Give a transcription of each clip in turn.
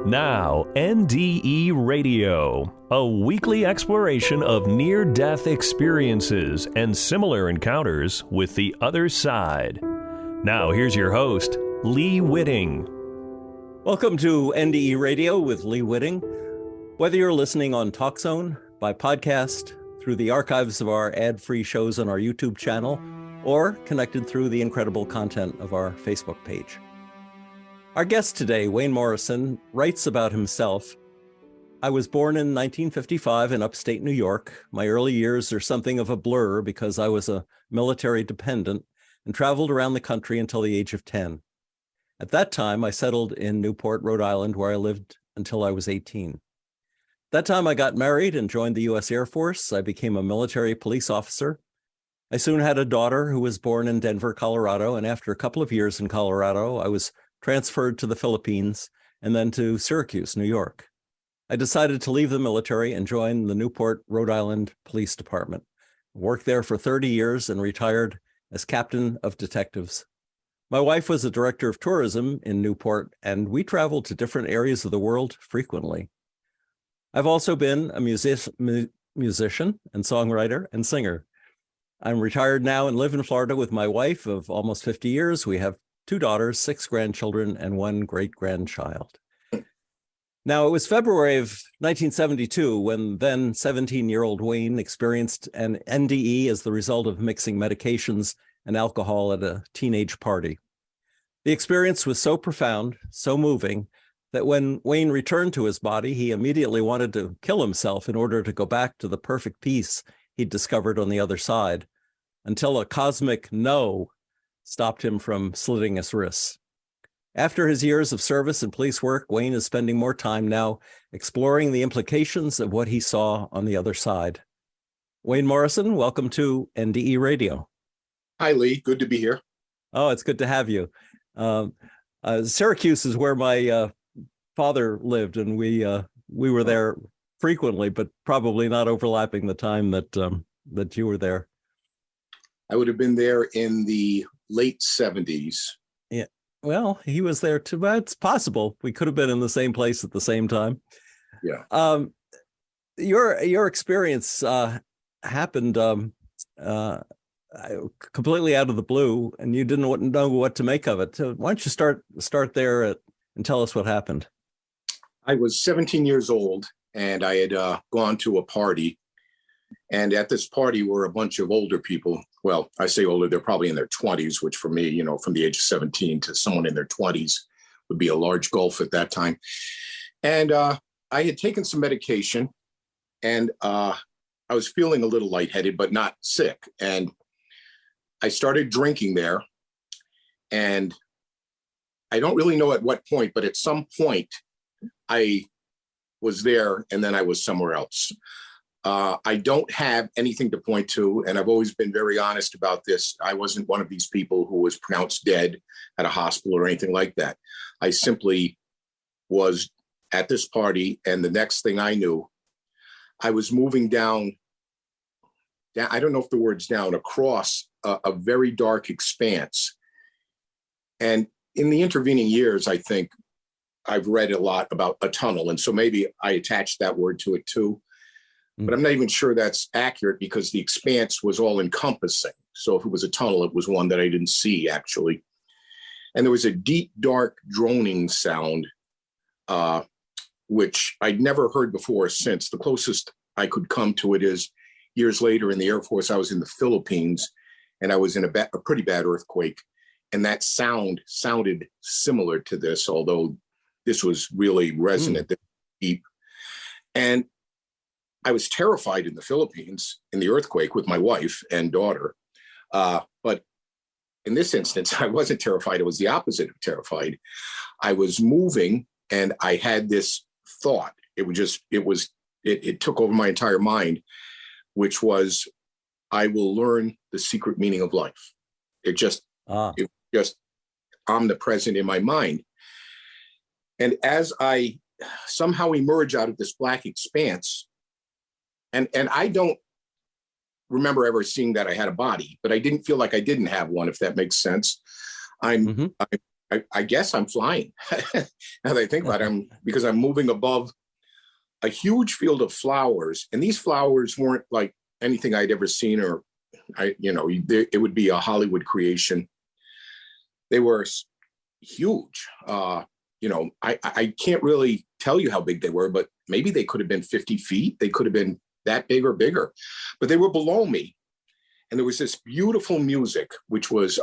Now, NDE Radio, a weekly exploration of near-death experiences and similar encounters with the other side. Now, here's your host, Lee Witting. Welcome to NDE Radio with Lee Witting. Whether you're listening on TalkZone, by podcast, through the archives of our ad-free shows on our YouTube channel, or connected through the incredible content of our Facebook page. Our guest today, Wayne Morrison, writes about himself. I was born in 1955 in upstate New York. My early years are something of a blur because I was a military dependent and traveled around the country until the age of 10. At that time, I settled in Newport, Rhode Island, where I lived until I was 18. That time I got married and joined the U.S. Air Force. I became a military police officer. I soon had a daughter who was born in Denver, Colorado, and after a couple of years in Colorado, I was transferred to the Philippines and then to Syracuse, New York. I decided to leave the military and join the Newport, Rhode Island Police Department. Worked there for 30 years and retired as captain of detectives. My wife was a director of tourism in Newport, and we traveled to different areas of the world frequently. I've also been a musician and songwriter and singer. I'm retired now and live in Florida with my wife of almost 50 years. We have 2 daughters, 6 grandchildren, and 1 great-grandchild. Now, it was February of 1972 when then 17-year-old Wayne experienced an NDE as the result of mixing medications and alcohol at a teenage party. The experience was so profound, so moving, that when Wayne returned to his body, he immediately wanted to kill himself in order to go back to the perfect peace he'd discovered on the other side, until a cosmic no stopped him from slitting his wrists. After his years of service and police work, Wayne is spending more time now exploring the implications of what he saw on the other side. Wayne Morrison, welcome to NDE Radio. Hi, Lee. Good to be here. Oh, it's good to have you. Syracuse is where my father lived, and we were there frequently, but probably not overlapping the time that you were there. I would have been there in the late 70s. Yeah. Well, he was there too. But it's possible we could have been in the same place at the same time. Yeah. Your experience happened completely out of the blue, and you didn't know what to make of it. So why don't you start there and tell us what happened? I was 17 years old, and I had gone to a party. And at this party were a bunch of older people. Well, I say older, they're probably in their 20s, which for me, from the age of 17 to someone in their 20s would be a large gulf at that time. And I had taken some medication, and I was feeling a little lightheaded, but not sick. And I started drinking there. And I don't really know at what point, but at some point I was there and then I was somewhere else. I don't have anything to point to, and I've always been very honest about this. I wasn't one of these people who was pronounced dead at a hospital or anything like that. I simply was at this party, and the next thing I knew, I was moving down, I don't know if the word's down, across a very dark expanse. And in the intervening years, I think I've read a lot about a tunnel, and so maybe I attached that word to it too. But I'm not even sure that's accurate because the expanse was all encompassing. So if it was a tunnel, it was one that I didn't see actually. And there was a deep, dark droning sound, which I'd never heard before or since. The closest I could come to it is years later in the Air Force. I was in the Philippines and I was in a pretty bad earthquake. And that sounded similar to this, although this was really resonant, deep. And I was terrified in the Philippines in the earthquake with my wife and daughter. But in this instance, I wasn't terrified. It was the opposite of terrified. I was moving and I had this thought. It took over my entire mind, which was, I will learn the secret meaning of life. It was just omnipresent in my mind. And as I somehow emerge out of this black expanse, and I don't remember ever seeing that I had a body, but I didn't feel like I didn't have one, if that makes sense. I'm I guess I'm flying. Now that I think about it, because I'm moving above a huge field of flowers. And these flowers weren't like anything I'd ever seen, or it would be a Hollywood creation. They were huge. I can't really tell you how big they were, but maybe they could have been 50 feet. They could have been that big or bigger, but they were below me. And there was this beautiful music, which was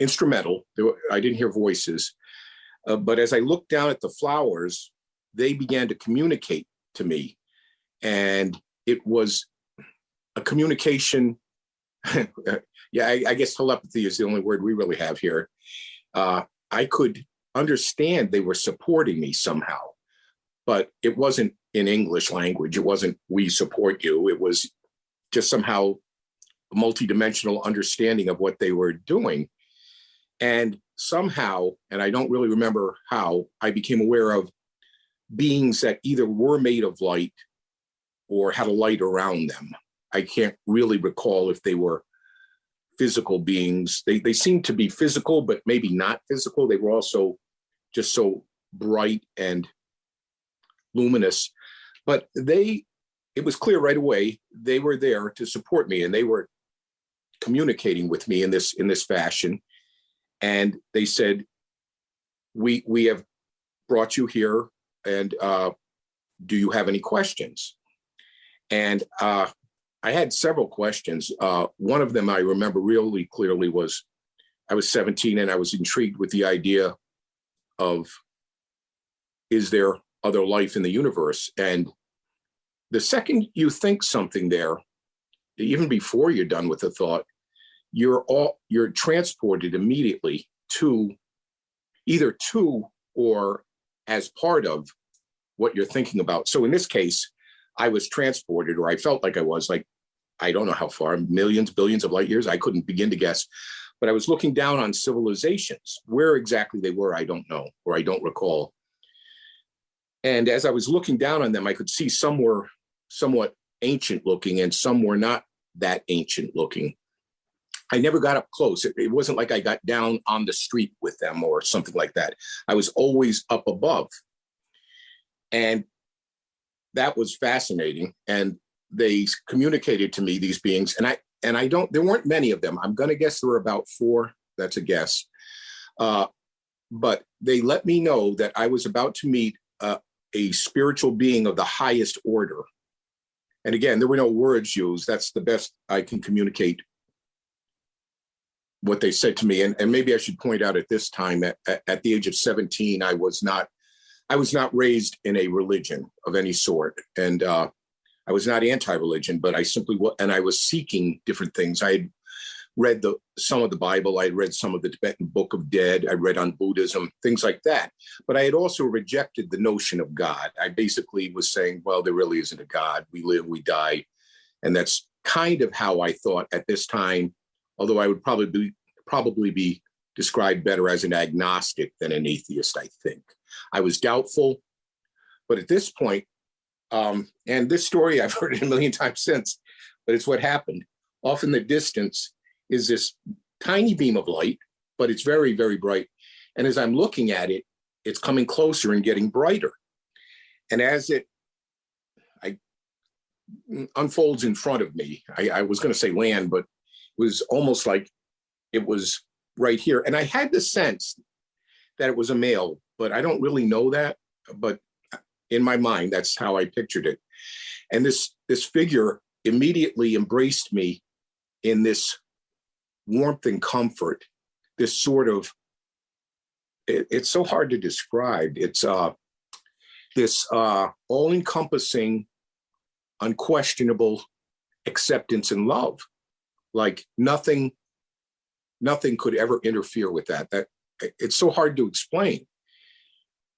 instrumental. I didn't hear voices. But as I looked down at the flowers, they began to communicate to me. And it was a communication. Yeah, I guess telepathy is the only word we really have here. I could understand they were supporting me somehow, but it wasn't in English language. It wasn't, we support you. It was just somehow a multidimensional understanding of what they were doing. And somehow, and I don't really remember how, I became aware of beings that either were made of light or had a light around them. I can't really recall if they were physical beings. They seemed to be physical, but maybe not physical. They were also just so bright and luminous. But it was clear right away, they were there to support me, and they were communicating with me in this fashion. And they said, we have brought you here, and do you have any questions? And I had several questions. One of them I remember really clearly was, I was 17 and I was intrigued with the idea of, is there other life in the universe? And the second you think something there, even before you're done with the thought, you're transported immediately to either to or as part of what you're thinking about. So in this case, I was transported, or I felt like I was, like, I don't know how far, millions, billions of light years. I couldn't begin to guess, but I was looking down on civilizations. Where exactly they were, I don't know, or I don't recall. And as I was looking down on them, I could see some were somewhat ancient looking and some were not that ancient looking. I never got up close. It wasn't like I got down on the street with them or something like that. I was always up above. And that was fascinating. And they communicated to me, these beings, there weren't many of them. I'm going to guess there were about 4. That's a guess. But they let me know that I was about to meet a spiritual being of the highest order. And again, there were no words used. That's the best I can communicate what they said to me. And maybe I should point out at this time, at the age of 17, I was not raised in a religion of any sort. And I was not anti-religion, but I was seeking different things. I had read some of the Bible. I had read some of the Tibetan Book of Dead. I read on Buddhism, things like that. But I had also rejected the notion of God. I basically was saying, well, there really isn't a God. We live, we die. And that's kind of how I thought at this time, although I would probably be described better as an agnostic than an atheist, I think. I was doubtful. But at this point, and this story, I've heard it a million times since, but it's what happened. Off in the distance is this tiny beam of light, but it's very, very bright. And as I'm looking at it, it's coming closer and getting brighter. And as it unfolds in front of me, I was going to say land, but it was almost like it was right here. And I had the sense that it was a male, but I don't really know that. But in my mind, that's how I pictured it. And this figure immediately embraced me in this warmth and comfort, this sort of, it's so hard to describe. It's this all-encompassing, unquestionable acceptance and love. Like nothing could ever interfere with that. It's so hard to explain.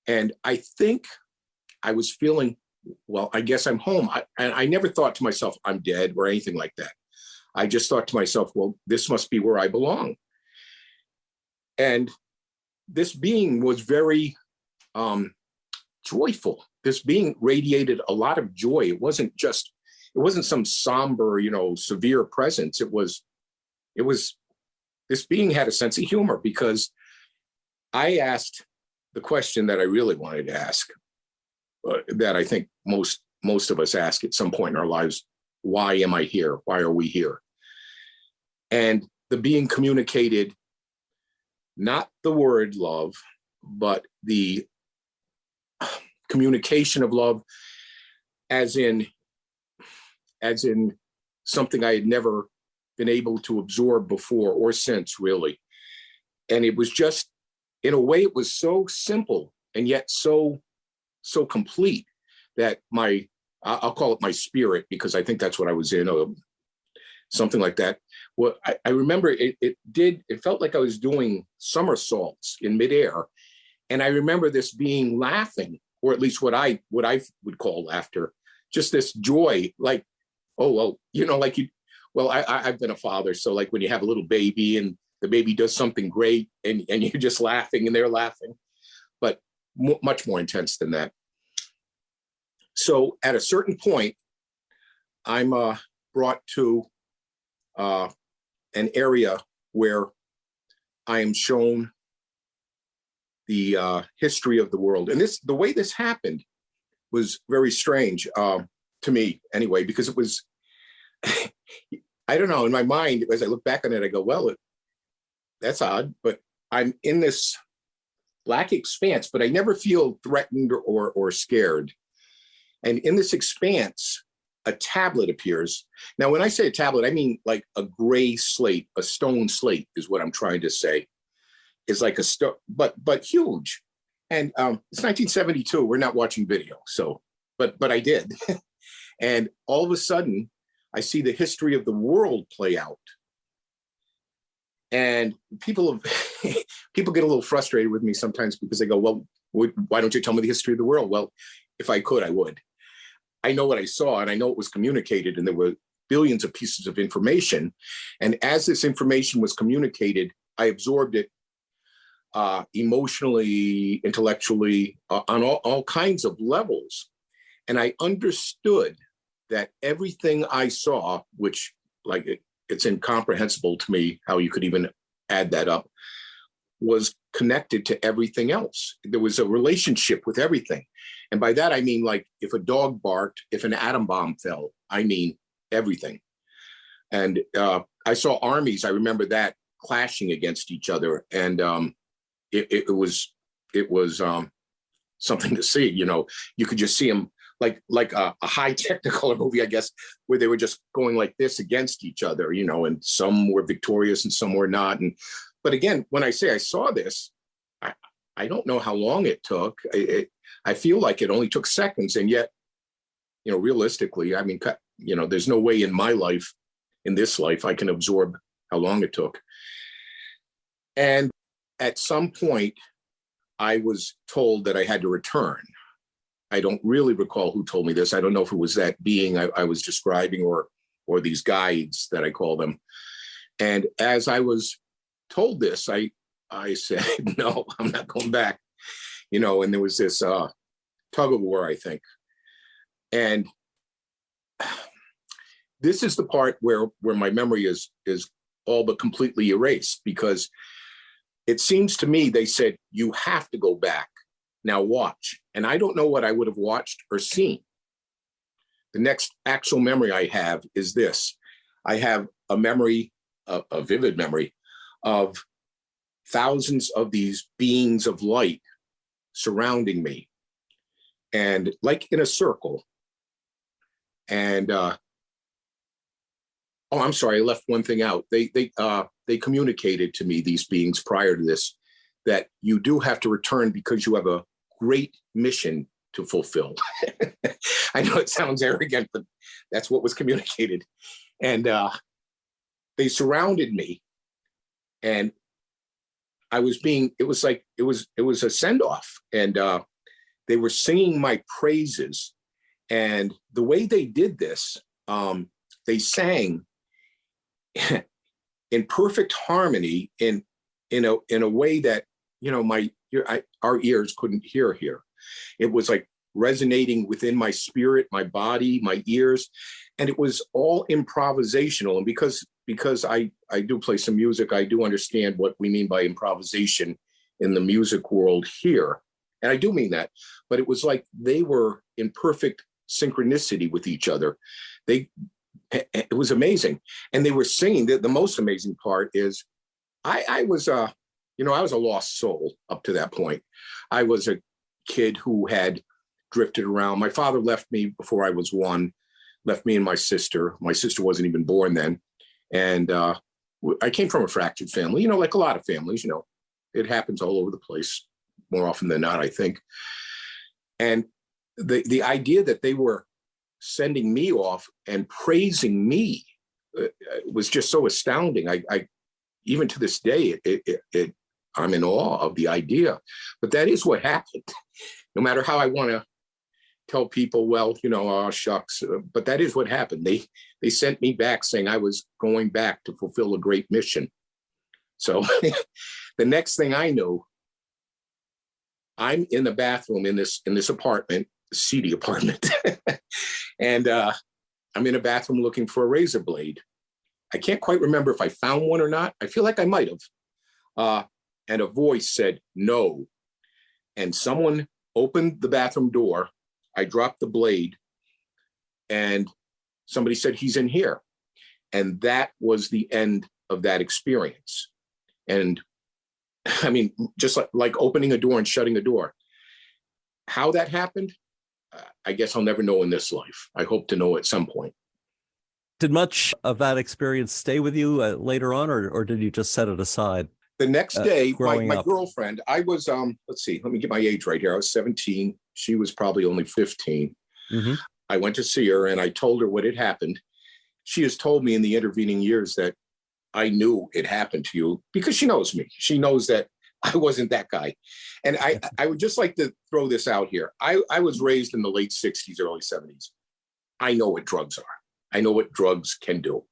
And I think I was feeling, well, I guess I'm home. I never thought to myself, I'm dead or anything like that. I just thought to myself, well, this must be where I belong. And this being was very joyful. This being radiated a lot of joy. It wasn't some somber, severe presence. It was, this being had a sense of humor because I asked the question that I really wanted to ask, that I think most of us ask at some point in our lives: why am I here? Why are we here? And the being communicated, not the word love, but the communication of love, as in something I had never been able to absorb before or since, really. And it was just, in a way, it was so simple and yet so complete that I'll call it my spirit, because I think that's what I was in, or something like that. Well, I remember it felt like I was doing somersaults in midair. And I remember this being laughing, or at least what I would call laughter, just this joy, like, oh, well, like I've been a father. So like when you have a little baby and the baby does something great and you're just laughing and they're laughing, but much more intense than that. So at a certain point, I'm brought to an area where I am shown the history of the world. And the way this happened was very strange to me anyway, because it was, I don't know, in my mind, as I look back on it, I go, well, that's odd, but I'm in this black expanse, but I never feel threatened or scared. And in this expanse, a tablet appears. Now, when I say a tablet, I mean like a gray slate, a stone slate is what I'm trying to say. It's like a stone, but huge. And it's 1972. We're not watching video, so, but I did. And all of a sudden, I see the history of the world play out. And people get a little frustrated with me sometimes because they go, well, why don't you tell me the history of the world? Well, if I could, I would. I know what I saw, and I know it was communicated, and there were billions of pieces of information. And as this information was communicated, I absorbed it emotionally, intellectually, on all kinds of levels. And I understood that everything I saw, which it's incomprehensible to me how you could even add that up, was connected to everything else. There was a relationship with everything. And by that, I mean, like, if a dog barked, if an atom bomb fell, I mean everything. And I saw armies, I remember that, clashing against each other. And it was something to see. You could just see them like a high Technicolor movie, I guess, where they were just going like this against each other, and some were victorious and some were not. But again, when I say I saw this, I don't know how long it took. I feel like it only took seconds. And yet, realistically, I mean, there's no way in my life, in this life, I can absorb how long it took. And at some point, I was told that I had to return. I don't really recall who told me this. I don't know if it was that being I was describing or these guides that I call them. And as I was told this, I said, no, I'm not going back. And there was this tug of war, I think. And this is the part where my memory is all but completely erased, because it seems to me they said, you have to go back. Now watch. And I don't know what I would have watched or seen. The next actual memory I have is this. I have a memory, a vivid memory, of thousands of these beings of light surrounding me, and like in a circle. And I'm sorry, I left one thing out. They communicated to me, these beings prior to this, that you do have to return because you have a great mission to fulfill. I know it sounds arrogant, but that's what was communicated. And they surrounded me, and it was a send-off, and they were singing my praises. And the way they did this, they sang in perfect harmony, in a way that our ears couldn't hear here. It was like resonating within my spirit, my body, my ears, and it was all improvisational. And because I do play some music, I do understand what we mean by improvisation in the music world here. And I do mean that, but it was like they were in perfect synchronicity with each other. It was amazing. And they were singing. The most amazing part is I was I was a lost soul up to that point. I was a kid who had drifted around. My father left me before I was 1, left me and my sister. My sister wasn't even born then. And I came from a fractured family, like a lot of families, it happens all over the place, more often than not, I think. And the idea that they were sending me off and praising me was just so astounding. I even to this day, I'm in awe of the idea. But that is what happened. No matter how I want to tell people, well, oh, shucks, but that is what happened. They sent me back saying I was going back to fulfill a great mission. So the next thing I know, I'm in the bathroom in this apartment, seedy apartment, and I'm in a bathroom looking for a razor blade. I can't quite remember if I found one or not. I feel like I might have. And a voice said, no. And someone opened the bathroom door. I dropped the blade and somebody said, he's in here. And that was the end of that experience. And I mean, just like opening a door and shutting a door. How that happened, I guess I'll never know in this life. I hope to know at some point. Did much of that experience stay with you later on, or did you just set it aside? The next day, my up? girlfriend, I was, let's see, let me get my age right here. I was 17. She was probably only 15. Mm-hmm. I went to see her and I told her what had happened. She has told me in the intervening years that I knew it happened to you because she knows me. She knows that I wasn't that guy. And I would just like to throw this out here. I was raised in the late 60s, early 70s. I know what drugs are. I know what drugs can do.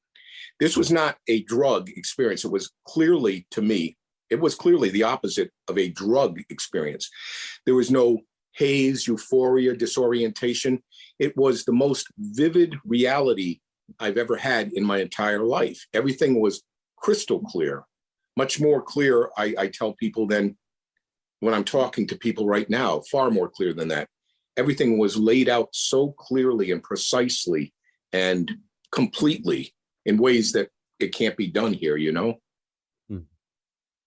This was not a drug experience. It was clearly, to me, it was clearly the opposite of a drug experience. There was no haze, euphoria, disorientation. It was the most vivid reality I've ever had in my entire life. Everything was crystal clear, much more clear, I tell people, than when I'm talking to people right now, far more clear than that. Everything was laid out so clearly and precisely and completely in ways that it can't be done here, Let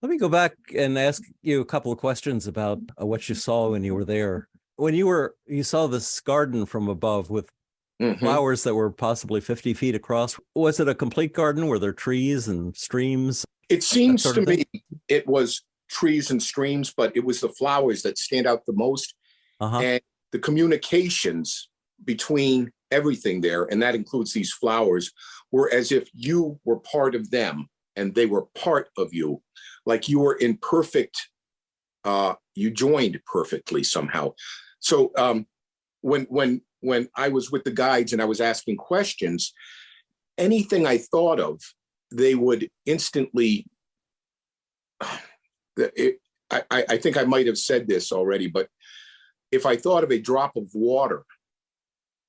me go back and ask you a couple of questions about what you saw when you were there. When you saw this garden from above with flowers that were possibly 50 feet across, was it a complete garden? Were there trees and streams? It seems to me it was trees and streams, but it was the flowers that stand out the most. And the communications between everything there, and that includes these flowers, were as if you were part of them and they were part of you. Like you were in perfect, you joined perfectly somehow. So when I was with the guides and I was asking questions, anything I thought of, they would instantly, I think I might have said this already, but if I thought of a drop of water,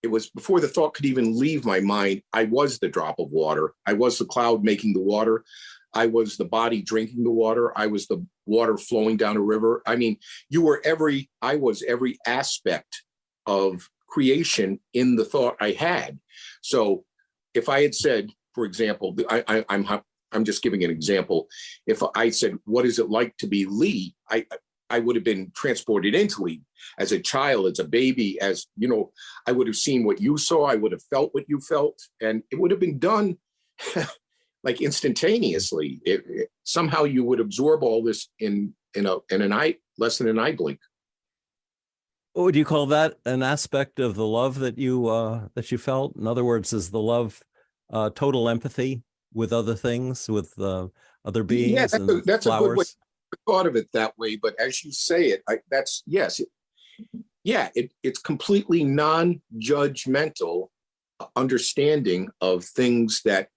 it was before the thought could even leave my mind. I was the drop of water. I was the cloud making the water. I was the body drinking the water. I was the water flowing down a river. I mean, I was every aspect of creation in the thought I had. So if I had said, for example, I'm just giving an example. If I said, what is it like to be Lee? I would have been transported into Lee as a child, as a baby, I would have seen what you saw. I would have felt what you felt, and it would have been done like instantaneously. Somehow you would absorb all this in an eye, less than an eye blink. Would you call that an aspect of the love that you felt? In other words, is the love total empathy with other things, with other beings? Yeah, that's flowers? A good way. I thought of it that way, but as you say it, it's completely non-judgmental understanding of things that,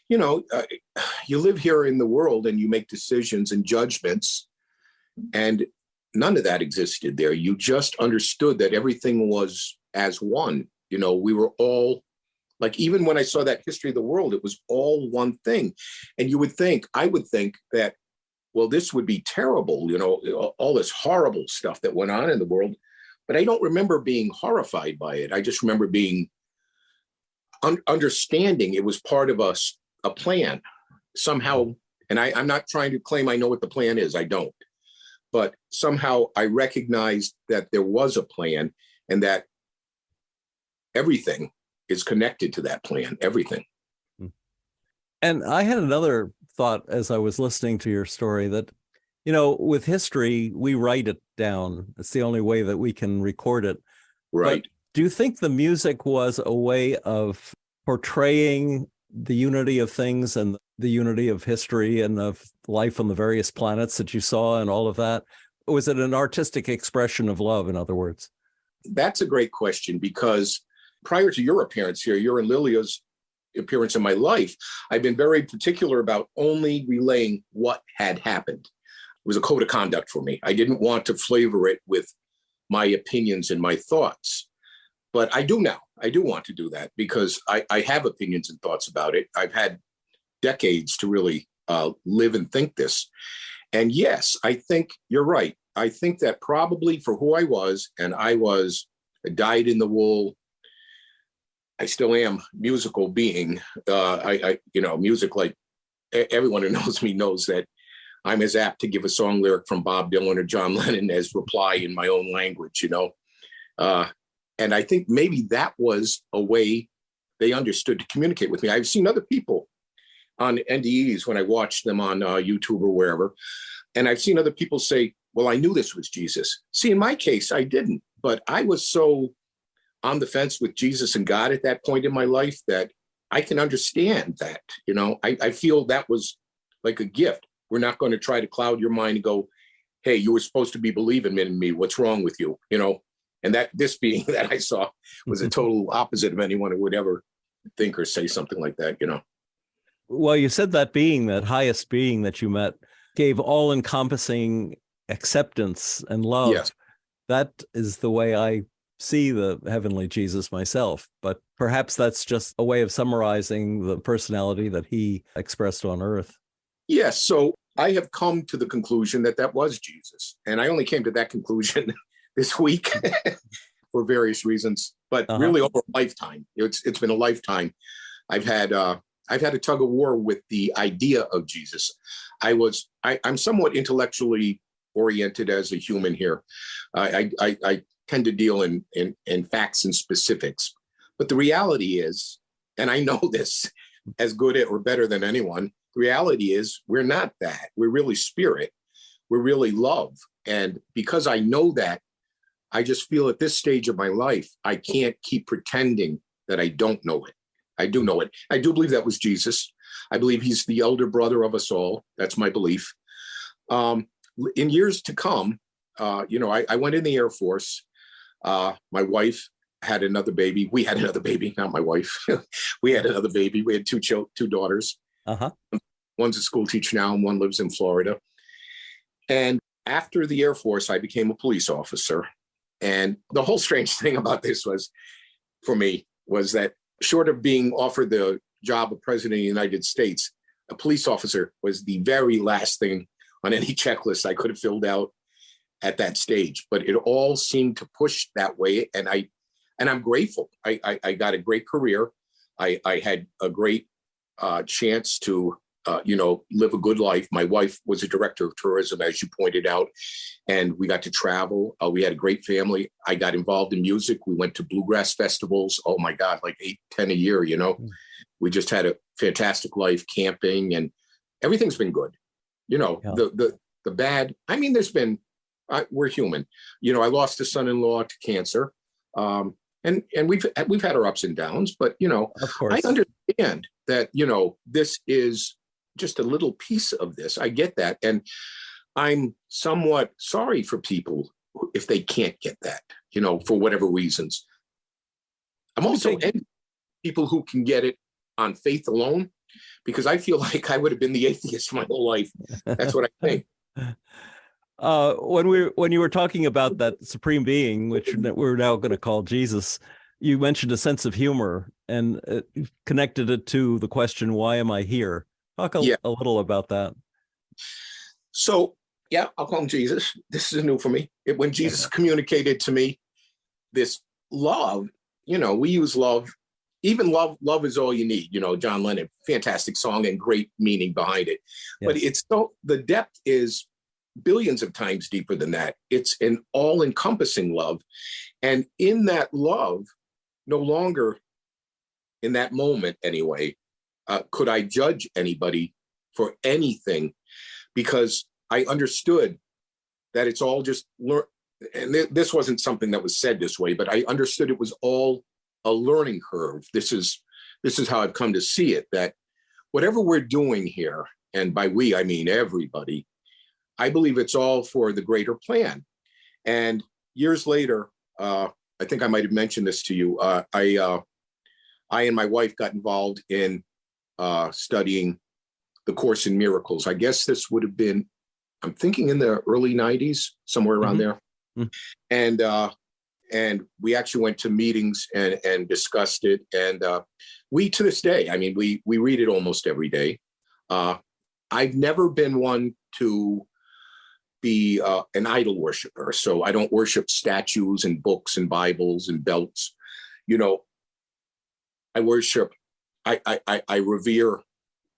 you live here in the world and you make decisions and judgments, and none of that existed there. You just understood that everything was as one. We were all, like, even when I saw that history of the world, it was all one thing. And I would think that well, this would be terrible, all this horrible stuff that went on in the world. But I don't remember being horrified by it. I just remember being understanding it was part of a plan somehow. And I'm not trying to claim I know what the plan is. I don't. But somehow I recognized that there was a plan and that everything is connected to that plan, everything. And I had another thought as I was listening to your story that, with history, we write it down. It's the only way that we can record it. Right. But do you think the music was a way of portraying the unity of things and the unity of history and of life on the various planets that you saw and all of that? Or was it an artistic expression of love, in other words? That's a great question, because prior to your appearance here, your and Lilia's appearance in my life, I've been very particular about only relaying what had happened. It was a code of conduct for me. I didn't want to flavor it with my opinions and my thoughts. But I do now. I do want to do that because I have opinions and thoughts about it. I've had decades to really live and think this. And yes, I think you're right. I think that probably for who I was, and I was a dyed-in-the-wool, I still am musical being. Music, like everyone who knows me knows that I'm as apt to give a song lyric from Bob Dylan or John Lennon as reply in my own language, And I think maybe that was a way they understood to communicate with me. I've seen other people on NDEs when I watched them on YouTube or wherever, and I've seen other people say, well, I knew this was Jesus. See, in my case, I didn't, but I was so on the fence with Jesus and God at that point in my life that I can understand that, I feel that was like a gift. We're not going to try to cloud your mind and go, hey, you were supposed to be believing in me. What's wrong with you? And that this being that I saw was a total opposite of anyone who would ever think or say something like that, Well, you said that being, that highest being that you met, gave all-encompassing acceptance and love. Yes. That is the way I see the heavenly Jesus myself. But perhaps that's just a way of summarizing the personality that he expressed on earth. Yes. So I have come to the conclusion that was Jesus. And I only came to that conclusion this week for various reasons, but really over a lifetime. It's been a lifetime. I've had a tug of war with the idea of Jesus. I'm somewhat intellectually oriented as a human here. I tend to deal in facts and specifics, but the reality is, and I know this as good or better than anyone, the reality is we're not that. We're really spirit. We're really love. And because I know that, I just feel at this stage of my life, I can't keep pretending that I don't know it. I do know it. I do believe that was Jesus. I believe he's the elder brother of us all. That's my belief. In years to come, I went in the Air Force. My wife had another baby. We had another baby, not my wife. We had another baby. We had two daughters. One's a school teacher now, and one lives in Florida. And after the Air Force, I became a police officer. And the whole strange thing about this was that short of being offered the job of president of the United States, a police officer was the very last thing on any checklist I could have filled out at that stage. But it all seemed to push that way. And I'm grateful. I got a great career. I had a great chance to live a good life. My wife was a director of tourism, as you pointed out, and we got to travel. We had a great family. I got involved in music. We went to bluegrass festivals. Oh my God, like 8-10 a year, We just had a fantastic life, camping, and everything's been good. The bad, there's been, we're human. I lost a son-in-law to cancer. And we've had our ups and downs, but, of course. I understand that, this is just a little piece of this. I get that. And I'm somewhat sorry for people if they can't get that, for whatever reasons. I'm also people who can get it on faith alone, because I feel like I would have been the atheist my whole life. That's what I think. When you were talking about that supreme being, which we're now going to call Jesus, you mentioned a sense of humor and connected it to the question, why am I here? Talk a little about that. So, yeah, I'll call him Jesus. This is new for me. When Jesus communicated to me this love, we use love. Even love is all you need. John Lennon, fantastic song and great meaning behind it. Yes. But the depth is billions of times deeper than that. It's an all-encompassing love. And in that love, no longer in that moment anyway, could I judge anybody for anything, because I understood that it's all just and this wasn't something that was said this way, but I understood it was all a learning curve. This is how I've come to see it, that whatever we're doing here, and by we, I mean everybody, I believe it's all for the greater plan. And years later, I think I might have mentioned this to you. I and my wife got involved in studying the Course in Miracles. I guess this would have been, I'm thinking in the early 90s, somewhere around there. Mm-hmm. And we actually went to meetings and discussed it. And we, to this day, I mean, we read it almost every day. I've never been one to be an idol worshiper. So I don't worship statues and books and Bibles and belts. I worship, I revere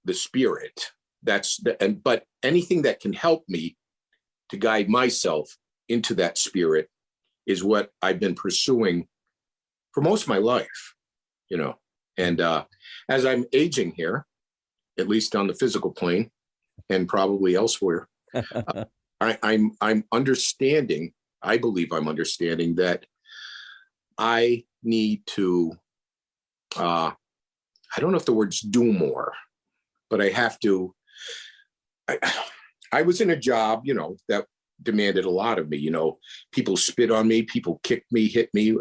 the spirit. But anything that can help me to guide myself into that spirit is what I've been pursuing for most of my life, And as I'm aging here, at least on the physical plane and probably elsewhere, I'm understanding, I believe I'm understanding that I need to, I don't know if the word's do more, but I have to, I was in a job, that demanded a lot of me. People spit on me, people kicked me, hit me.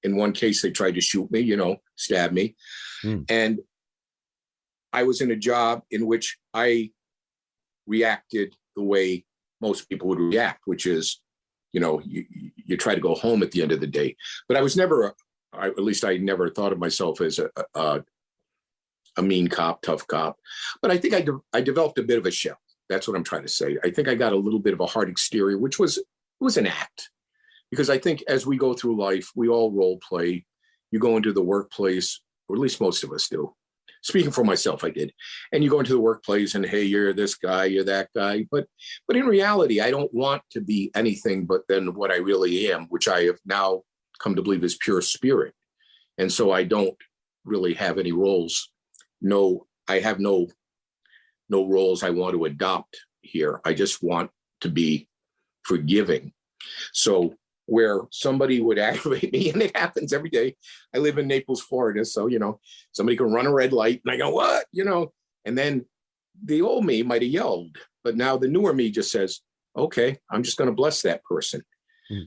In one case, they tried to shoot me, stab me. And I was in a job in which I reacted the way most people would react, which is, you try to go home at the end of the day. But I was never, at least I never thought of myself as a mean cop, tough cop. But I think I developed a bit of a shell. That's what I'm trying to say. I think I got a little bit of a hard exterior, which was an act. Because I think as we go through life, we all role play. You go into the workplace, or at least most of us do. Speaking for myself, I did. And you go into the workplace and, hey, you're this guy, you're that guy. But in reality, I don't want to be anything but then what I really am, which I have now come to believe is pure spirit. And so I don't really have any roles. I have no roles I want to adopt here. I just want to be forgiving. So where somebody would aggravate me, and it happens every day. I live in Naples, Florida. So, somebody can run a red light and I go, what? And then the old me might have yelled, but now the newer me just says, okay, I'm just going to bless that person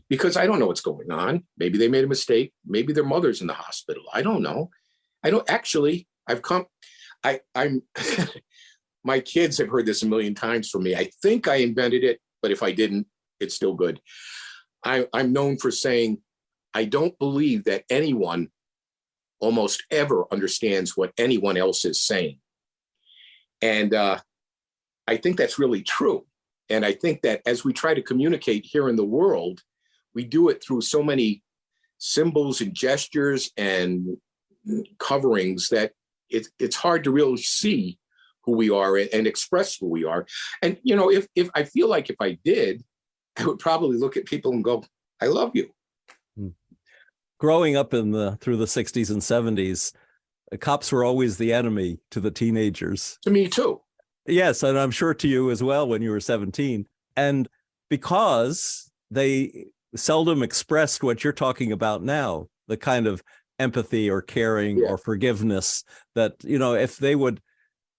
because I don't know what's going on. Maybe they made a mistake. Maybe their mother's in the hospital. I don't know. I'm my kids have heard this a million times from me. I think I invented it, but if I didn't, it's still good. I'm known for saying, I don't believe that anyone almost ever understands what anyone else is saying. And I think that's really true. And I think that as we try to communicate here in the world, we do it through so many symbols and gestures and coverings that it's hard to really see who we are and express who we are. And, if I feel like if I did, I would probably look at people and go, I love you. Growing up through the 60s and 70s, cops were always the enemy to the teenagers. To me too. Yes, and I'm sure to you as well when you were 17. And because they seldom expressed what you're talking about now, the kind of empathy or caring or forgiveness that, if they would,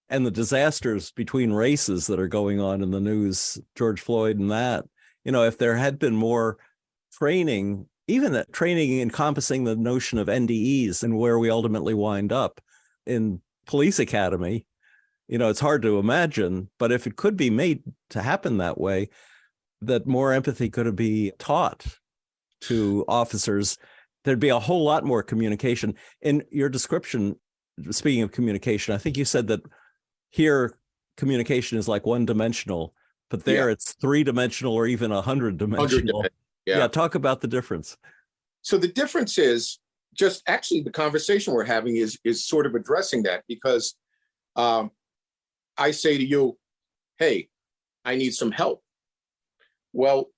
and the disasters between races that are going on in the news, George Floyd and that, if there had been more training, even that training encompassing the notion of NDEs and where we ultimately wind up in police academy, it's hard to imagine, but if it could be made to happen that way, that more empathy could be taught to officers, there'd be a whole lot more communication. In your description, speaking of communication, I think you said that here communication is like one-dimensional, But there it's 3-dimensional or even 100-dimensional. Yeah. Talk about the difference. So the difference is just actually the conversation we're having is sort of addressing that, because I say to you, hey, I need some help. Well,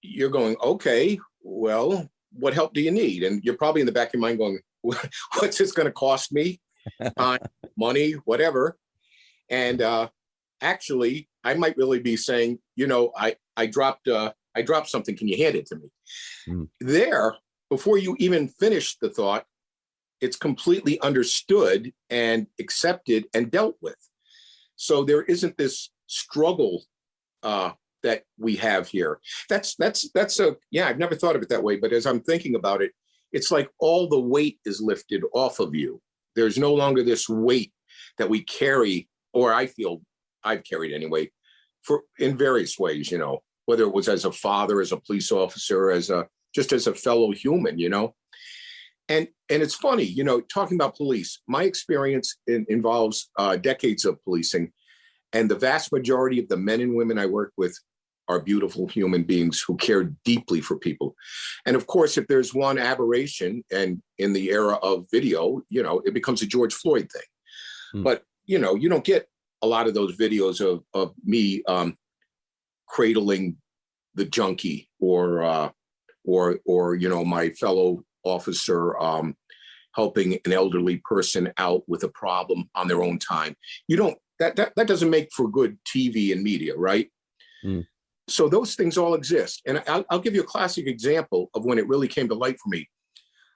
you're going, okay, well, what help do you need? And you're probably in the back of your mind going, what's this going to cost me? Time, money, whatever. And actually, I might really be saying, I dropped something. Can you hand it to me? There, before you even finish the thought, it's completely understood and accepted and dealt with. So there isn't this struggle that we have here. That's I've never thought of it that way, but as I'm thinking about it, it's like all the weight is lifted off of you. There's no longer this weight that we carry, or I feel I've carried anyway, in various ways, whether it was as a father, as a police officer, just as a fellow human, And it's funny, talking about police, my experience involves decades of policing, and the vast majority of the men and women I work with are beautiful human beings who care deeply for people. And of course, if there's one aberration, and in the era of video, it becomes a George Floyd thing. But, you don't get a lot of those videos of me cradling the junkie or my fellow officer helping an elderly person out with a problem on their own time. That doesn't make for good TV and media, right? So those things all exist. And I'll give you a classic example of when it really came to light for me.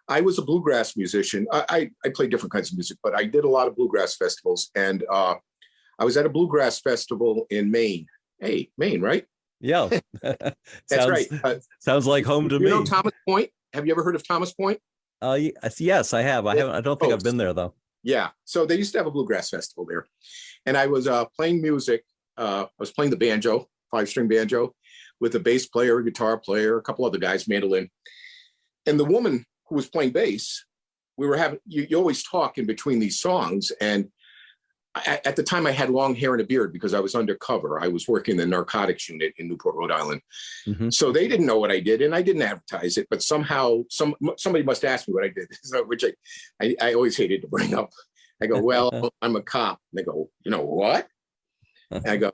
I was a bluegrass musician. I played different kinds of music, but I did a lot of bluegrass festivals. And I was at a bluegrass festival in Maine. Hey, Maine, right? Yeah. That's right. Sounds like home to me. You know Thomas Point? Have you ever heard of Thomas Point? Yes, I have. I don't think I've been there, though. Yeah. So they used to have a bluegrass festival there. And I was playing music. I was playing the banjo, 5-string banjo, with a bass player, a guitar player, a couple other guys, mandolin. And the woman who was playing bass, we were having, you always talk in between these songs. And at the time I had long hair and a beard because I was undercover. I was working the narcotics unit in Newport, Rhode Island. So they didn't know what I did, and I didn't advertise it, but somehow somebody must ask me what I did, which I always hated to bring up. I go, well, I'm a cop. And they go, what? And I go,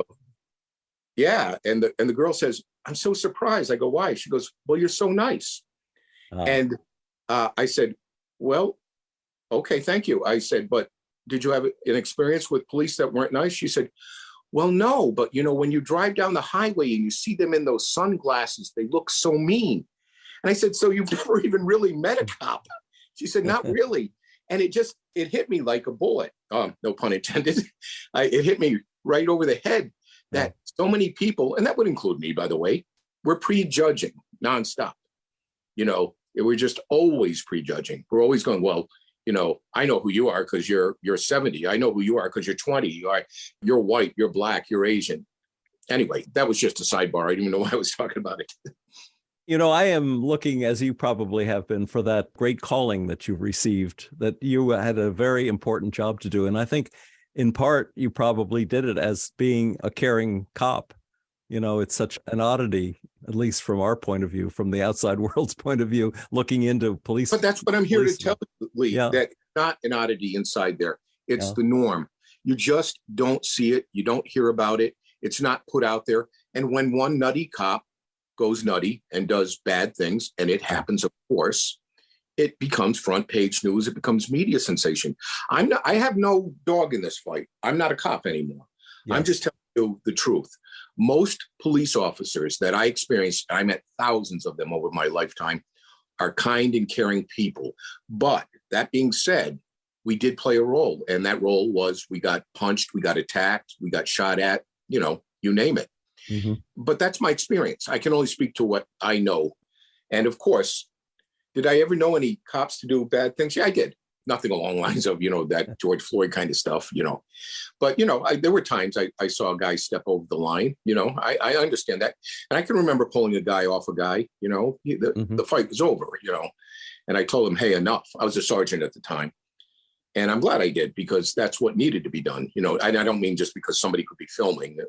yeah. And the girl says, I'm so surprised. I go, why? She goes, well, you're so nice. And I said, well, okay, thank you. I said, but did you have an experience with police that weren't nice? She said, well, no, but when you drive down the highway and you see them in those sunglasses, they look so mean. And I said, so you've never even really met a cop? She said, not really. And it hit me like a bullet. No pun intended. It hit me right over the head that so many people, and that would include me, by the way, we're prejudging nonstop. We're just always prejudging. We're always going, well, I know who you are because you're 70. I know who you are because you're 20. You're white, you're black, you're Asian. Anyway, that was just a sidebar. I didn't even know why I was talking about it. I am looking, as you probably have been, for that great calling that you've received, that you had a very important job to do. And I think in part, you probably did it as being a caring cop. It's such an oddity, at least from our point of view, from the outside world's point of view, looking into police. But that's what I'm here to tell you, Lee, that it's not an oddity inside there. It's the norm. You just don't see it. You don't hear about it. It's not put out there. And when one nutty cop goes nutty and does bad things, and it happens, of course, it becomes front page news. It becomes media sensation. I have no dog in this fight. I'm not a cop anymore. Yes. I'm just telling you the truth. Most police officers that I experienced, I met thousands of them over my lifetime, are kind and caring people. But that being said, we did play a role. And that role was we got punched, we got attacked, we got shot at, you name it. But that's my experience. I can only speak to what I know. And of course, did I ever know any cops to do bad things? Yeah, I did. Nothing along the lines of, that George Floyd kind of stuff, But, there were times I saw a guy step over the line, I understand that. And I can remember pulling a guy off a guy, the fight was over, and I told him, hey, enough. I was a sergeant at the time. And I'm glad I did, because that's what needed to be done. I don't mean just because somebody could be filming.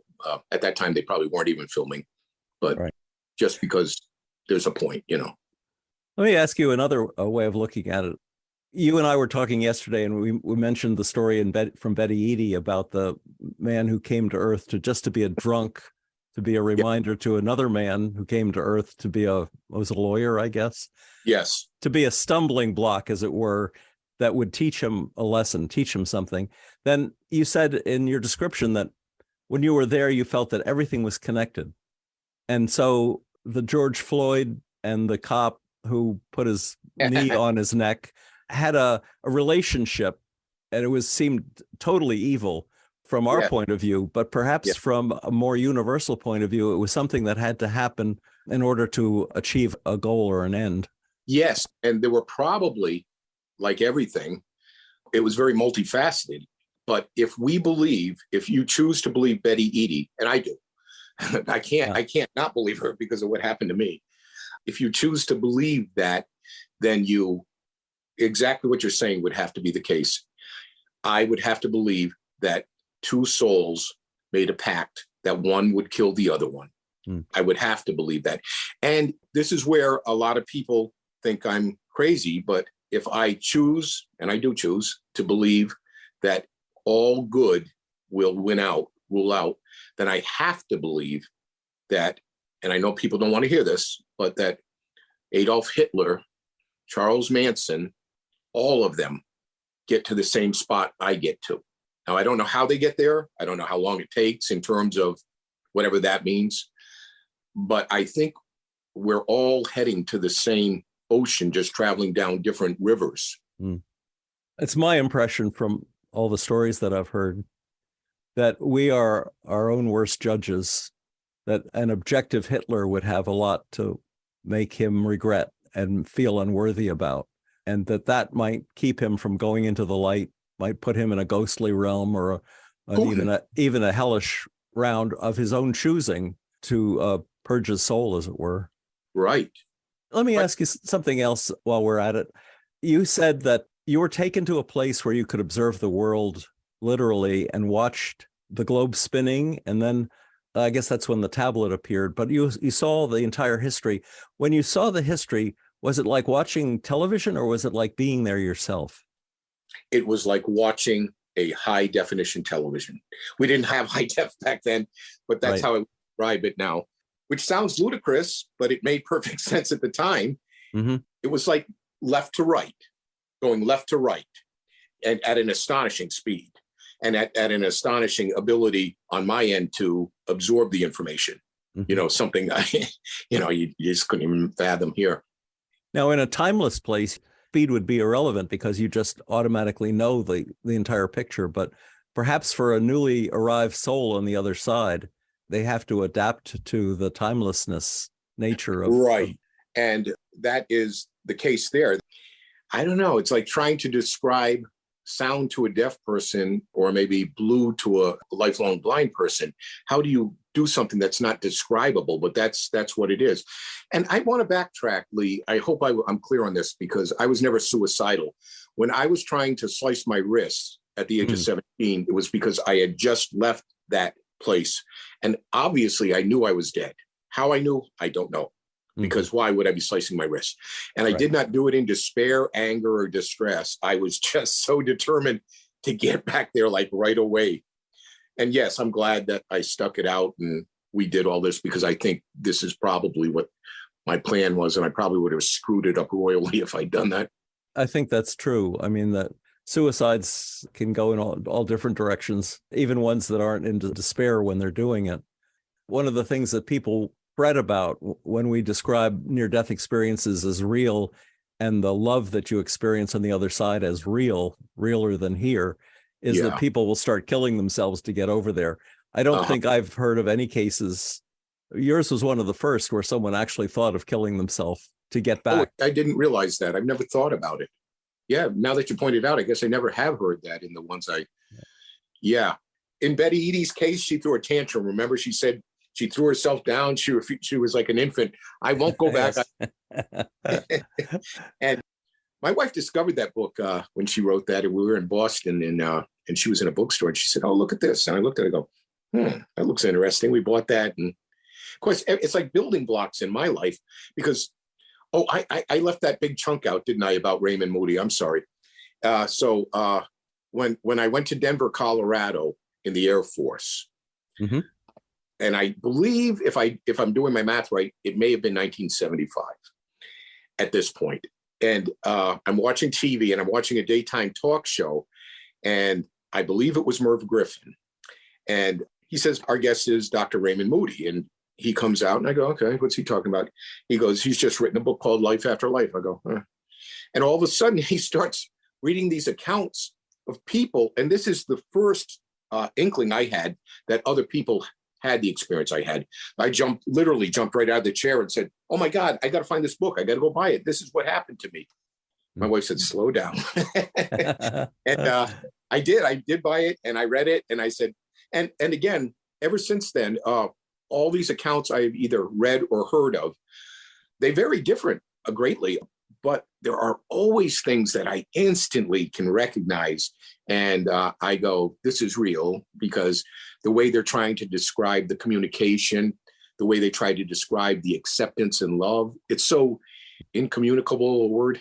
At that time, they probably weren't even filming, but Right. just because there's a point. Let me ask you another way of looking at it. You and I were talking yesterday, and we mentioned the story from Betty Eadie about the man who came to Earth to be a drunk, to be a reminder to another man who came to Earth to be was a lawyer, I guess. Yes. To be a stumbling block, as it were, that would teach him a lesson, teach him something. Then you said in your description that when you were there, you felt that everything was connected. And so the George Floyd and the cop who put his knee on his neck had a relationship, and it seemed totally evil from our point of view, but perhaps from a more universal point of view, it was something that had to happen in order to achieve a goal or an end. Yes. And there were probably, like everything, it was very multifaceted. But if you choose to believe Betty Eadie, and I do, I can't not believe her because of what happened to me. If you choose to believe that, then exactly what you're saying would have to be the case. I would have to believe that two souls made a pact that one would kill the other one. I would have to believe that. And this is where a lot of people think I'm crazy, but if I choose, and I do choose, to believe that all good will rule out, then I have to believe that, and I know people don't want to hear this, but that Adolf Hitler, Charles Manson, all of them get to the same spot I get to. Now, I don't know how they get there. I don't know how long it takes in terms of whatever that means. But I think we're all heading to the same ocean, just traveling down different rivers. It's my impression from all the stories that I've heard that we are our own worst judges, that an objective Hitler would have a lot to make him regret and feel unworthy about, and that might keep him from going into the light, might put him in a ghostly realm or even a hellish round of his own choosing to purge his soul, as it were. Right. Let me ask you something else while we're at it. You said that you were taken to a place where you could observe the world literally and watched the globe spinning, and then I guess that's when the tablet appeared, but you saw the entire history. When you saw the history, was it like watching television, or was it like being there yourself? It was like watching a high definition television. We didn't have high def back then, but that's how I describe it now, which sounds ludicrous, but it made perfect sense at the time. It was like left to right, going left to right, and at an astonishing speed, and at an astonishing ability on my end to absorb the information. Something you just couldn't even fathom here. Now, in a timeless place, speed would be irrelevant because you just automatically know the entire picture. But perhaps for a newly arrived soul on the other side, they have to adapt to the timelessness nature of And that is the case there. I don't know. It's like trying to describe sound to a deaf person, or maybe blue to a lifelong blind person. How do you do something that's not describable? But that's what it is. And I want to backtrack, Lee. I hope I'm clear on this, because I was never suicidal. When I was trying to slice my wrists at the age of 17, it was because I had just left that place. And obviously I knew I was dead. How I knew, I don't know. Because why would I be slicing my wrist? And I did not do it in despair, anger, or distress. I was just so determined to get back there like right away. And yes, I'm glad that I stuck it out and we did all this, because I think this is probably what my plan was. And I probably would have screwed it up royally if I'd done that. I think that's true. I mean, that suicides can go in all different directions, even ones that aren't into despair when they're doing it. One of the things that people fret about when we describe near-death experiences as real, and the love that you experience on the other side as realer than here, is that people will start killing themselves to get over there. I don't think I've heard of any cases. Yours was one of the first where someone actually thought of killing themselves to get back. I didn't realize that. I've never thought about it. Yeah, now that you pointed out, I guess I never have heard that in the ones in Betty Eadie's case, she threw a tantrum. Remember, she said she threw herself down. She was like an infant. I won't go back. And My wife discovered that book when she wrote that, and we were in Boston, and she was in a bookstore, and she said, "Oh, look at this." And I looked at it and go, that looks interesting. We bought that. And of course, it's like building blocks in my life because, I left that big chunk out, didn't I, about Raymond Moody? I'm sorry. So when I went to Denver, Colorado in the Air Force, Mm-hmm. and I believe if I'm doing my math right, it may have been 1975 at this point. And I'm watching TV and I'm watching a daytime talk show. And I believe it was Merv Griffin. And he says, our guest is Dr. Raymond Moody. And he comes out and I go, okay, what's he talking about? He goes, he's just written a book called Life After Life. I go, And all of a sudden he starts reading these accounts of people. And this is the first inkling I had that other people had the experience I had. I literally jumped right out of the chair and said, oh my God, I got to find this book. I got to go buy it. This is what happened to me. My wife said, slow down. And I did buy it and I read it. And I said, and again, ever since then, all these accounts I've either read or heard of, they vary different greatly, but there are always things that I instantly can recognize. And I go, this is real, because the way they're trying to describe the communication, the way they try to describe the acceptance and love, it's so incommunicable a word.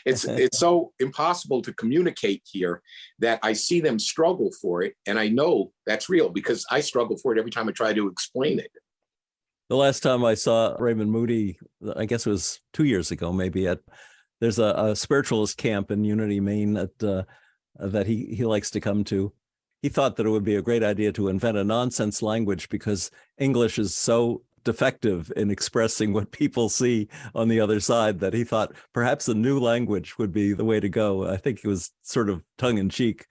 it's so impossible to communicate here that I see them struggle for it. And I know that's real because I struggle for it every time I try to explain it. The last time I saw Raymond Moody, I guess it was 2 years ago, maybe there's a spiritualist camp in Unity, Maine that he likes to come to. He thought that it would be a great idea to invent a nonsense language because English is so defective in expressing what people see on the other side that he thought perhaps a new language would be the way to go. I think it was sort of tongue in cheek.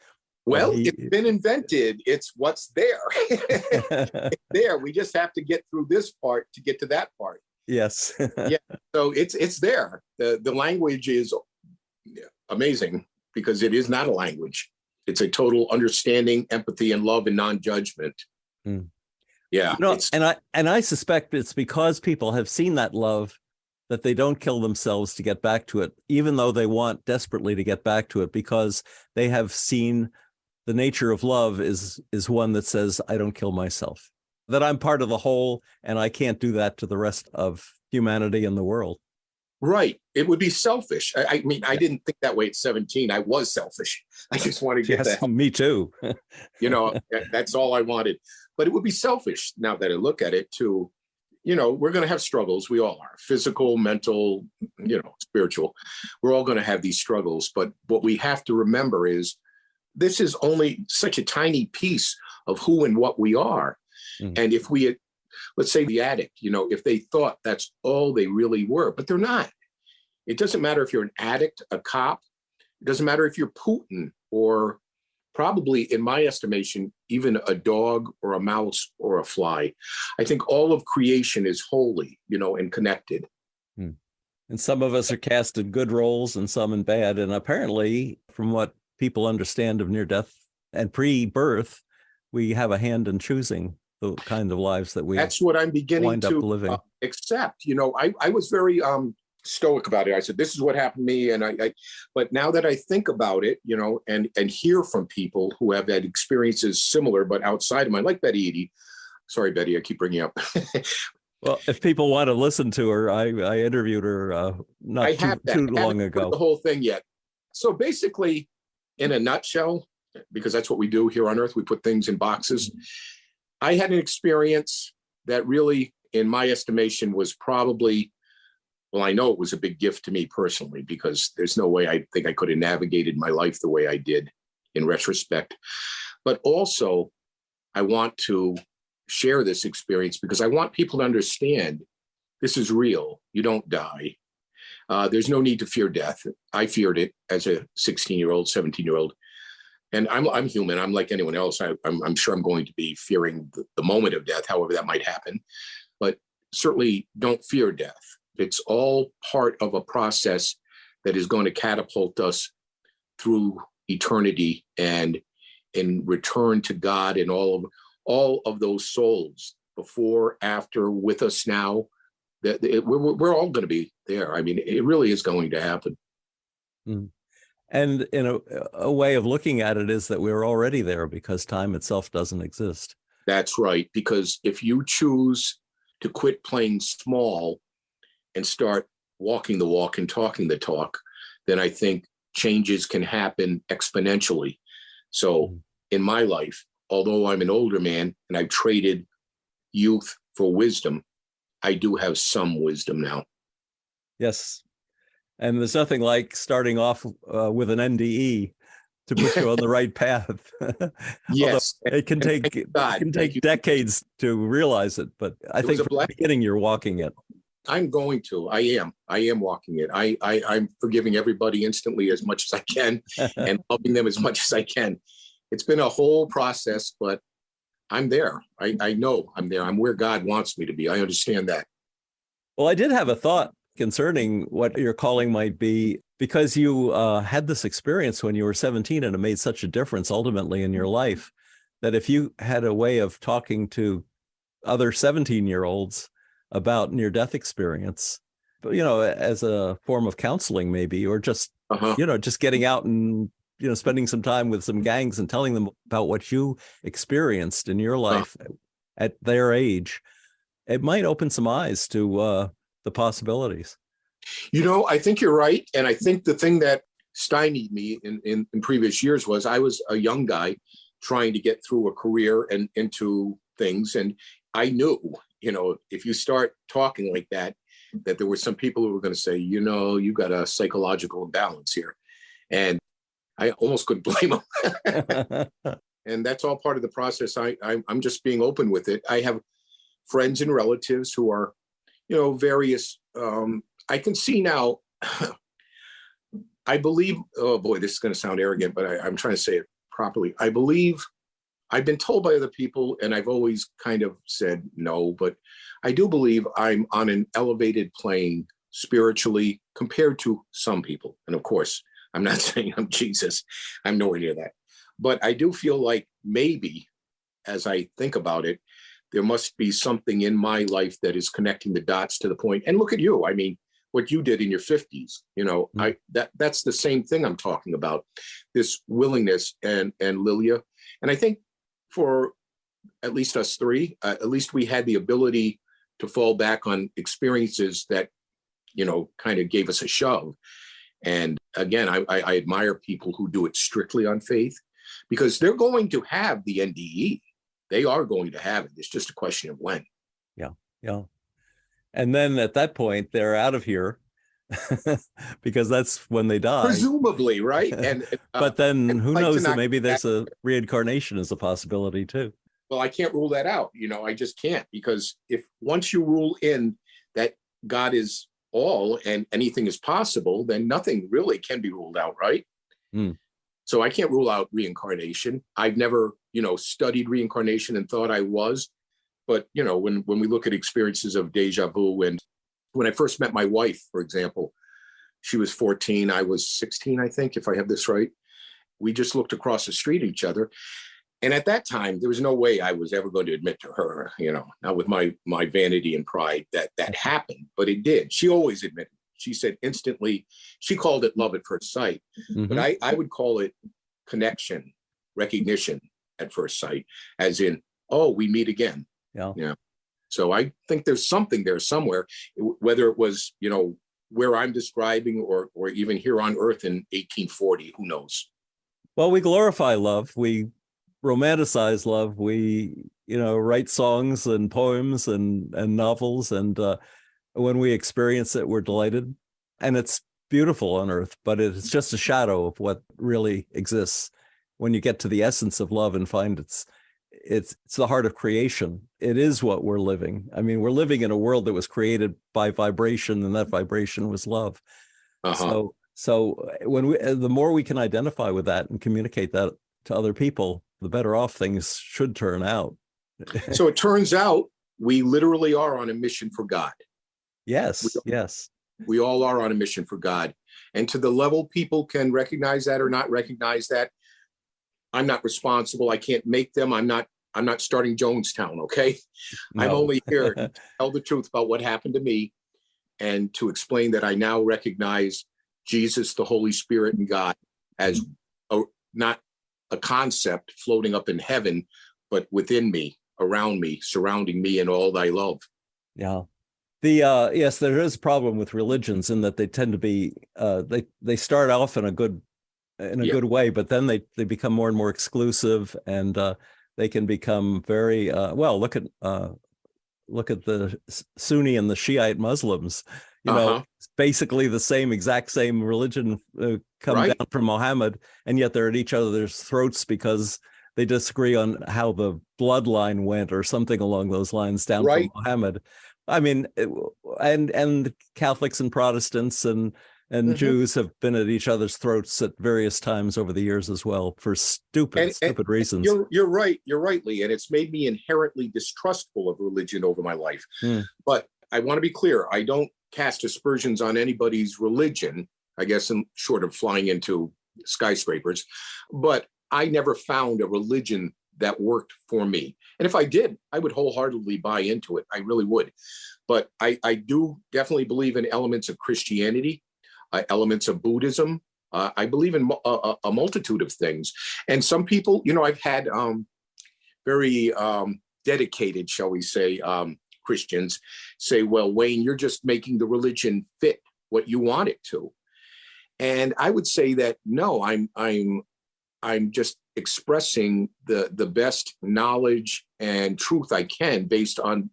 Well, it's been invented. It's what's there. It's there. We just have to get through this part to get to that part. Yes. Yeah. So it's there. The language is amazing because it is not a language. It's a total understanding, empathy, and love and non-judgment. Mm. Yeah. And I suspect it's because people have seen that love that they don't kill themselves to get back to it, even though they want desperately to get back to it, because they have seen the nature of love is one that says, I don't kill myself, that I'm part of the whole, and I can't do that to the rest of humanity and the world. Right. It would be selfish. I mean, I didn't think that way at 17. I was selfish. I just wanted to get that. Me too. That's all I wanted. But it would be selfish now that I look at it to, we're going to have struggles. We all are. Physical, mental, spiritual. We're all going to have these struggles. But what we have to remember is this is only such a tiny piece of who and what we are. Mm. And if we, let's say the addict, if they thought that's all they really were, but they're not. It doesn't matter if you're an addict, a cop. It doesn't matter if you're Putin or probably, in my estimation, even a dog or a mouse or a fly. I think all of creation is holy, and connected. Hmm. And some of us are cast in good roles and some in bad. And apparently, from what people understand of near death and pre-birth, we have a hand in choosing the kind of lives that we That's what I'm beginning to accept. I was very stoic about it. I said, this is what happened to me. And but now that I think about it, and hear from people who have had experiences similar, but outside of mine, like Betty Eady. Sorry, Betty, I keep bringing up. Well, if people want to listen to her, I interviewed her not too long ago. The whole thing yet. So basically, in a nutshell, because that's what we do here on Earth, we put things in boxes. I had an experience that really, in my estimation, was probably, well, I know it was a big gift to me personally, because there's no way I think I could have navigated my life the way I did in retrospect. But also, I want to share this experience because I want people to understand this is real. You don't die. There's no need to fear death. I feared it as a 16-year-old, 17-year-old. And I'm human. I'm like anyone else. I'm sure I'm going to be fearing the moment of death, however that might happen. But certainly don't fear death. It's all part of a process that is going to catapult us through eternity and in return to God and all of those souls before, after, with us now. We're all going to be there. I mean, it really is going to happen. Mm. And in a way of looking at it is that we're already there because time itself doesn't exist. That's right. Because if you choose to quit playing small and start walking the walk and talking the talk, then I think changes can happen exponentially. So in my life, although I'm an older man and I've traded youth for wisdom, I do have some wisdom now. Yes. And there's nothing like starting off with an NDE to put you on the right path. Yes. It can take decades to realize it, but I think from the beginning you're walking it. I'm going to. I am walking it. I'm forgiving everybody instantly as much as I can and loving them as much as I can. It's been a whole process, but I'm there. I know I'm there. I'm where God wants me to be. I understand that. Well, I did have a thought concerning what your calling might be, because you had this experience when you were 17 and it made such a difference ultimately in your life, that if you had a way of talking to other 17-year-olds about near-death experience, as a form of counseling maybe, or just, just getting out and, spending some time with some gangs and telling them about what you experienced in your life at their age, it might open some eyes to the possibilities. I think you're right. And I think the thing that stymied me in previous years was I was a young guy trying to get through a career and into things. And I knew, if you start talking like that there were some people who were going to say, you got a psychological imbalance here. And I almost couldn't blame them. And that's all part of the process. I'm just being open with it. I have friends and relatives who are, various, I can see now, I believe, oh boy, this is going to sound arrogant, but I'm trying to say it properly. I believe, I've been told by other people, and I've always kind of said no, but I do believe I'm on an elevated plane spiritually compared to some people. And of course, I'm not saying I'm Jesus. I'm nowhere near that. But I do feel like maybe, as I think about it, there must be something in my life that is connecting the dots to the point. And look at you. I mean, what you did in your 50s, that's the same thing I'm talking about, this willingness and Lilia. And I think for at least us three, at least we had the ability to fall back on experiences that, kind of gave us a shove. And again, I admire people who do it strictly on faith, because they're going to have the NDE. They are going to have it. It's just a question of when. Yeah. And then at that point, they're out of here because that's when they die. Presumably, right? And but then who knows that maybe there's a reincarnation as a possibility too. Well, I can't rule that out. I just can't, because if once you rule in that God is all and anything is possible, then nothing really can be ruled out, right? So I can't rule out reincarnation. I've never, studied reincarnation and thought I was. But, when we look at experiences of deja vu, and when I first met my wife, for example, she was 14, I was 16, I think, if I have this right. We just looked across the street at each other. And at that time, there was no way I was ever going to admit to her, not with my vanity and pride that happened, but it did. She always admitted. She said instantly, she called it love at first sight, but I would call it connection, recognition at first sight, as in, oh, we meet again. Yeah. So I think there's something there somewhere, whether it was, where I'm describing or even here on Earth in 1840, who knows? Well, we glorify love. We romanticize love. We, write songs and poems and novels. And when we experience it, we're delighted. And it's beautiful on Earth, but it's just a shadow of what really exists. When you get to the essence of love and find it's the heart of creation. It is what we're living. I mean, we're living in a world that was created by vibration, and that vibration was love. So when the more we can identify with that and communicate that to other people, the better off things should turn out. So it turns out we literally are on a mission for God. Yes. We all are on a mission for God. And to the level people can recognize that or not recognize that, I'm not responsible. I can't make them. I'm not starting Jonestown, okay? No. I'm only here to tell the truth about what happened to me and to explain that I now recognize Jesus, the Holy Spirit, and God as not a concept floating up in heaven, but within me, around me, surrounding me, and all thy love. Yeah. Yes, there is a problem with religions in that they tend to be they start off in a good good way, but then they become more and more exclusive, and they can become very look at the Sunni and the Shiite Muslims. It's basically the exact same religion come down from Muhammad, and yet they're at each other's throats because they disagree on how the bloodline went or something along those lines down from Muhammad. I mean, and Catholics and Protestants and Jews have been at each other's throats at various times over the years as well for stupid reasons. You're right, Lee, and it's made me inherently distrustful of religion over my life. But I want to be clear, I don't cast aspersions on anybody's religion, I guess, in short of flying into skyscrapers, but I never found a religion that worked for me. And if I did, I would wholeheartedly buy into it. I really would. But I do definitely believe in elements of Christianity, elements of Buddhism. I believe in a multitude of things. And some people, I've had very dedicated, shall we say, Christians say, well, Wayne, you're just making the religion fit what you want it to. And I would say that, no, I'm just expressing the best knowledge and truth I can based on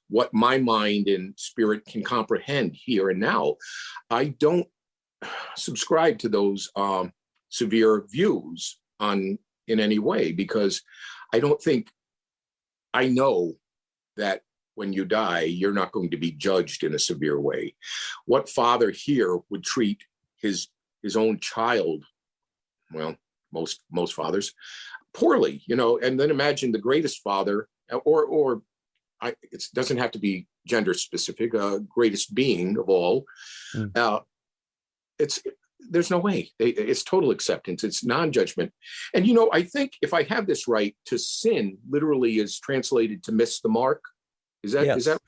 what my mind and spirit can comprehend here and now. I don't subscribe to those severe views in any way, because I don't think I know that when you die, you're not going to be judged in a severe way. What father here would treat his own child, well, most fathers, poorly, and then imagine the greatest father, or it doesn't have to be gender specific, greatest being of all. There's no way. It's total acceptance. It's non-judgment. And, I think if I have this right, to sin literally is translated to miss the mark. Is that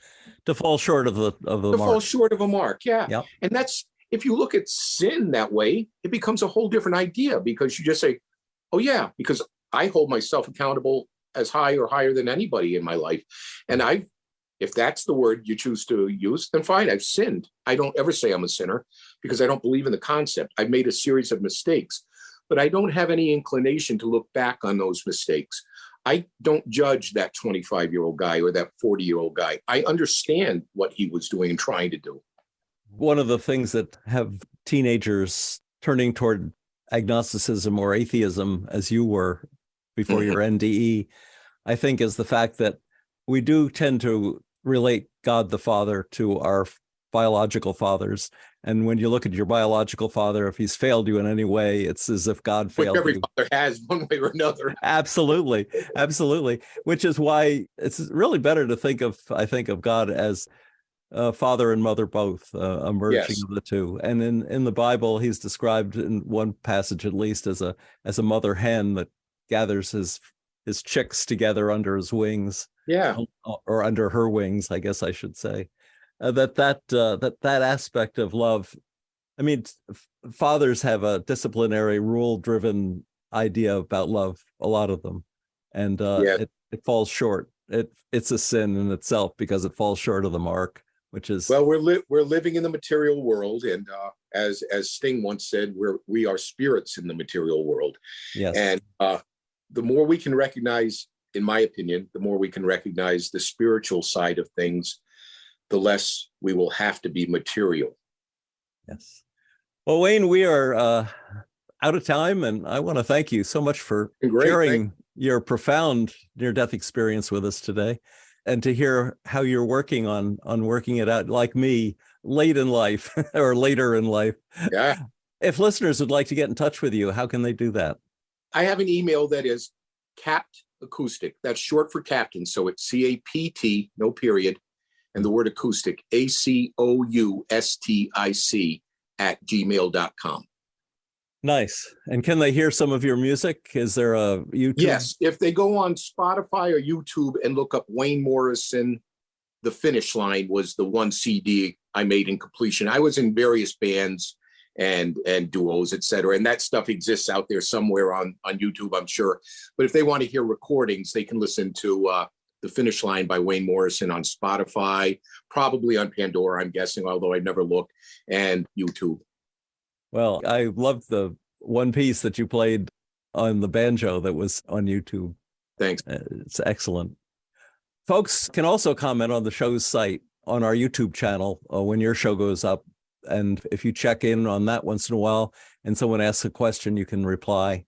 to fall short of the mark? Fall short of a mark. Yeah. Yep. And that's, if you look at sin that way, it becomes a whole different idea, because you just say, oh yeah, because I hold myself accountable as high or higher than anybody in my life. And if that's the word you choose to use, then fine, I've sinned. I don't ever say I'm a sinner, because I don't believe in the concept. I've made a series of mistakes, but I don't have any inclination to look back on those mistakes. I don't judge that 25-year-old guy or that 40-year-old guy. I understand what he was doing and trying to do. One of the things that have teenagers turning toward agnosticism or atheism, as you were before your NDE, I think, is the fact that we do tend to relate God the Father to our biological fathers. And when you look at your biological father, if he's failed you in any way, it's as if God failed you. Every father has, one way or another. Absolutely. Which is why it's really better to think of God as father and mother both, a merging of the two. And in the Bible, he's described in one passage at least as a mother hen that gathers his chicks together under his wings. Yeah. Or under her wings, I guess I should say. That aspect of love. I mean, fathers have a disciplinary, rule-driven idea about love, a lot of them, and it falls short. It's a sin in itself because it falls short of the mark, which is, well, we're living in the material world, and as Sting once said, we are spirits in the material world. Yes, and the more we can recognize, in my opinion, the more we can recognize the spiritual side of things, the less we will have to be material. Yes. Well, Wayne, we are out of time, and I want to thank you so much for sharing your profound near-death experience with us today, and to hear how you're working on working it out, like me, late in life or later in life. Yeah. If listeners would like to get in touch with you, how can they do that? I have an email that is Capt Acoustic. That's short for captain. So it's CAPT, no period, and the word acoustic, ACOUSTIC @gmail.com. Nice. And can they hear some of your music? Is there a YouTube? Yes. If they go on Spotify or YouTube and look up Wayne Morrison, The Finish Line was the one CD I made in completion. I was in various bands, and duos, et cetera. And that stuff exists out there somewhere on YouTube, I'm sure. But if they want to hear recordings, they can listen to The Finish Line by Wayne Morrison on Spotify, probably on Pandora, I'm guessing, although I never looked, and YouTube. Well, I loved the one piece that you played on the banjo that was on YouTube. Thanks. It's excellent. Folks can also comment on the show's site on our YouTube channel when your show goes up. And if you check in on that once in a while and someone asks a question, you can reply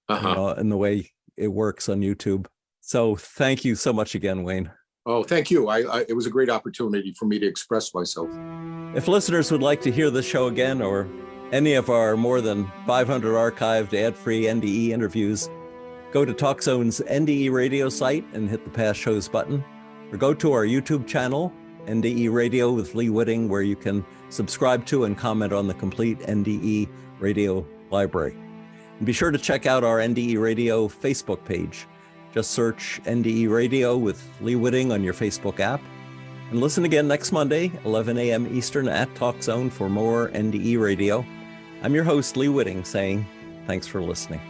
in the way it works on YouTube. So thank you so much again, Wayne. Oh, thank you. It was a great opportunity for me to express myself. If listeners would like to hear the show again or any of our more than 500 archived ad-free NDE interviews, go to TalkZone's NDE Radio site and hit the past shows button, or go to our YouTube channel, NDE Radio with Lee Witting, where you can subscribe to and comment on the complete NDE Radio library. And be sure to check out our NDE Radio Facebook page. Just search NDE Radio with Lee Witting on your Facebook app. And listen again next Monday, 11 a.m. Eastern at TalkZone for more NDE Radio. I'm your host, Lee Witting, saying thanks for listening.